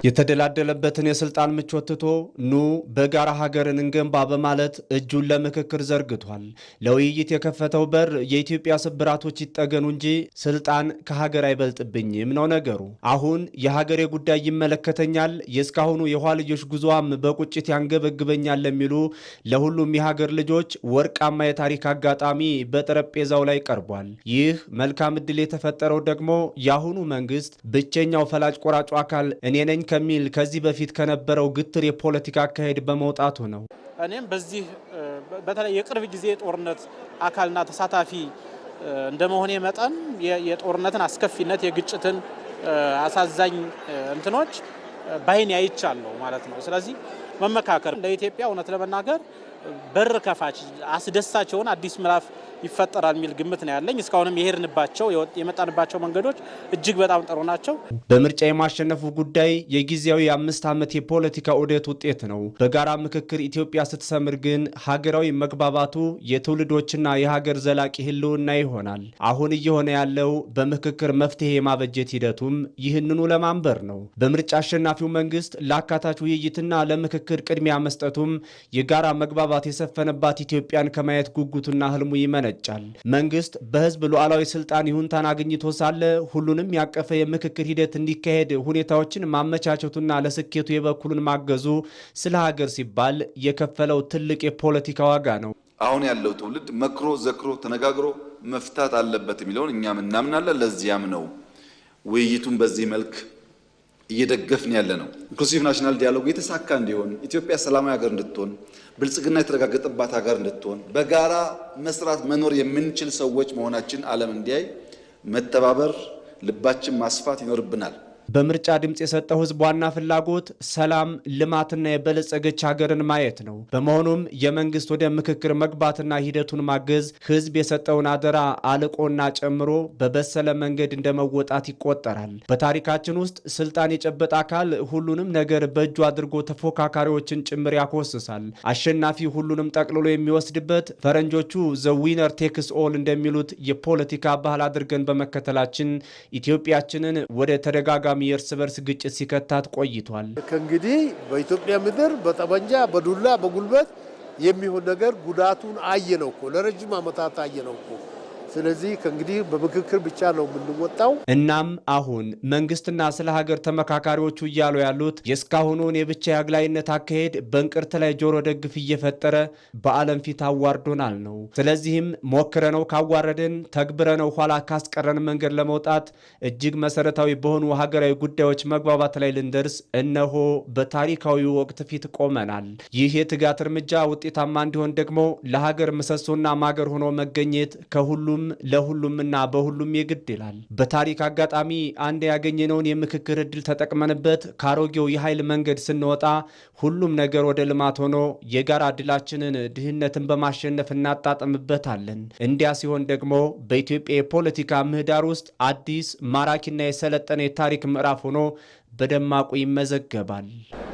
የተደላደለበትን የስልጣን ምቾት ትቶ ኑ በጋራ ሀገርን እንገንባ በማለት እጁን ለምክክር ዘርግቷል። ለውይይት የከፈተው በር የኢትዮጵያ ስብራቶች ይጠገኑ እንጂ ስልጣን ከሀገር አይበልጥብኝም ነው ነገሩ። አሁን የሀገሬ ጉዳይ ይመለከተኛል፣ የእስካሁኑ የኋልዮሽ ጉዞዋም በቁጭት ያንገበግበኛል ለሚሉ ለሁሉም የሀገር ልጆች ወርቃማ የታሪክ አጋጣሚ በጠረጴዛው ላይ ቀርቧል። ይህ መልካም ዕድል የተፈጠረው ደግሞ የአሁኑ መንግስት ብቸኛው ፈላጭ ቆራጩ አካል እኔ ነኝ ከሚል ከዚህ በፊት ከነበረው ግትር የፖለቲካ አካሄድ በመውጣቱ ነው። እኔም በዚህ በተለይ የቅርብ ጊዜ ጦርነት አካልና ተሳታፊ እንደመሆኔ መጠን የጦርነትን አስከፊነት የግጭትን አሳዛኝ እንትኖች ባይን ያይቻለሁ ማለት ነው። ስለዚህ መመካከር ለኢትዮጵያ እውነት ለመናገር በር ከፋች አስደሳች የሆነ አዲስ ምዕራፍ ይፈጠራል የሚል ግምት ነው ያለኝ። እስካሁንም የሄድንባቸው የመጣንባቸው መንገዶች እጅግ በጣም ጥሩ ናቸው። በምርጫ የማሸነፉ ጉዳይ የጊዜያዊ 5 ዓመት የፖለቲካ ዑደት ውጤት ነው። በጋራ ምክክር ኢትዮጵያ ስትሰምር ግን ሀገራዊ መግባባቱ የትውልዶችና የሀገር ዘላቂ ህልውና ይሆናል። አሁን እየሆነ ያለው በምክክር መፍትሄ የማበጀት ሂደቱም ይህንኑ ለማንበር ነው። በምርጫ አሸናፊው መንግስት ለአካታች ውይይትና ለምክክር ቅድሚያ መስጠቱም የጋራ መግባባት የሰፈነባት ኢትዮጵያን ከማየት ጉጉቱና ህልሙ ይመነጫል። መንግስት በህዝብ ሉዓላዊ ስልጣን ይሁንታን አግኝቶ ሳለ ሁሉንም ያቀፈ የምክክር ሂደት እንዲካሄድ ሁኔታዎችን ማመቻቸቱና ለስኬቱ የበኩሉን ማገዙ ስለ ሀገር ሲባል የከፈለው ትልቅ የፖለቲካ ዋጋ ነው። አሁን ያለው ትውልድ መክሮ ዘክሮ ተነጋግሮ መፍታት አለበት የሚለውን እኛም እናምናለን። ለዚያም ነው ውይይቱን በዚህ መልክ እየደገፍን ያለ ነው። ኢንክሉሲቭ ናሽናል ዲያሎግ የተሳካ እንዲሆን ኢትዮጵያ ሰላማዊ ሀገር እንድትሆን ብልጽግና የተረጋገጠባት ሀገር እንድትሆን በጋራ መስራት መኖር የምንችል ሰዎች መሆናችን ዓለም እንዲያይ መተባበር፣ ልባችን ማስፋት ይኖርብናል። በምርጫ ድምፅ የሰጠው ህዝብ ዋና ፍላጎት ሰላም፣ ልማትና የበለጸገች ሀገርን ማየት ነው። በመሆኑም የመንግስት ወደ ምክክር መግባትና ሂደቱን ማገዝ ህዝብ የሰጠውን አደራ አልቆና ጨምሮ በበሰለ መንገድ እንደመወጣት ይቆጠራል። በታሪካችን ውስጥ ስልጣን የጨበጠ አካል ሁሉንም ነገር በእጁ አድርጎ ተፎካካሪዎችን ጭምር ያኮስሳል። አሸናፊ ሁሉንም ጠቅልሎ የሚወስድበት ፈረንጆቹ ዘ ዊነር ቴክስ ኦል እንደሚሉት የፖለቲካ ባህል አድርገን በመከተላችን ኢትዮጵያችንን ወደ ተደጋጋሚ የእርስ በርስ ግጭት ሲከታት ቆይቷል። ከእንግዲህ በኢትዮጵያ ምድር በጠመንጃ በዱላ በጉልበት የሚሆን ነገር ጉዳቱን አየነው እኮ ለረጅም ዓመታት አየነው እኮ። ስለዚህ ከእንግዲህ በምክክር ብቻ ነው የምንወጣው። እናም አሁን መንግስትና ስለ ሀገር ተመካካሪዎቹ እያሉ ያሉት የእስካሁኑን የብቻ የአግላይነት አካሄድ በእንቅርት ላይ ጆሮ ደግፍ እየፈጠረ በዓለም ፊት አዋርዶናል ነው። ስለዚህም ሞክረነው ካዋረድን ተግብረነው ኋላ ካስቀረን መንገድ ለመውጣት እጅግ መሰረታዊ በሆኑ ሀገራዊ ጉዳዮች መግባባት ላይ ልንደርስ እነሆ በታሪካዊ ወቅት ፊት ቆመናል። ይህ የትጋት እርምጃ ውጤታማ እንዲሆን ደግሞ ለሀገር ምሰሶና ማገር ሆኖ መገኘት ከሁሉም ለሁሉምና በሁሉም የግድ ይላል። በታሪክ አጋጣሚ አንድ ያገኘነውን የምክክር እድል ተጠቅመንበት ካሮጌው የኃይል መንገድ ስንወጣ ሁሉም ነገር ወደ ልማት ሆኖ የጋራ ድላችንን ድህነትን በማሸነፍ እናጣጥምበታለን። እንዲያ ሲሆን ደግሞ በኢትዮጵያ የፖለቲካ ምህዳር ውስጥ አዲስ ማራኪና የሰለጠነ የታሪክ ምዕራፍ ሆኖ በደማቁ ይመዘገባል።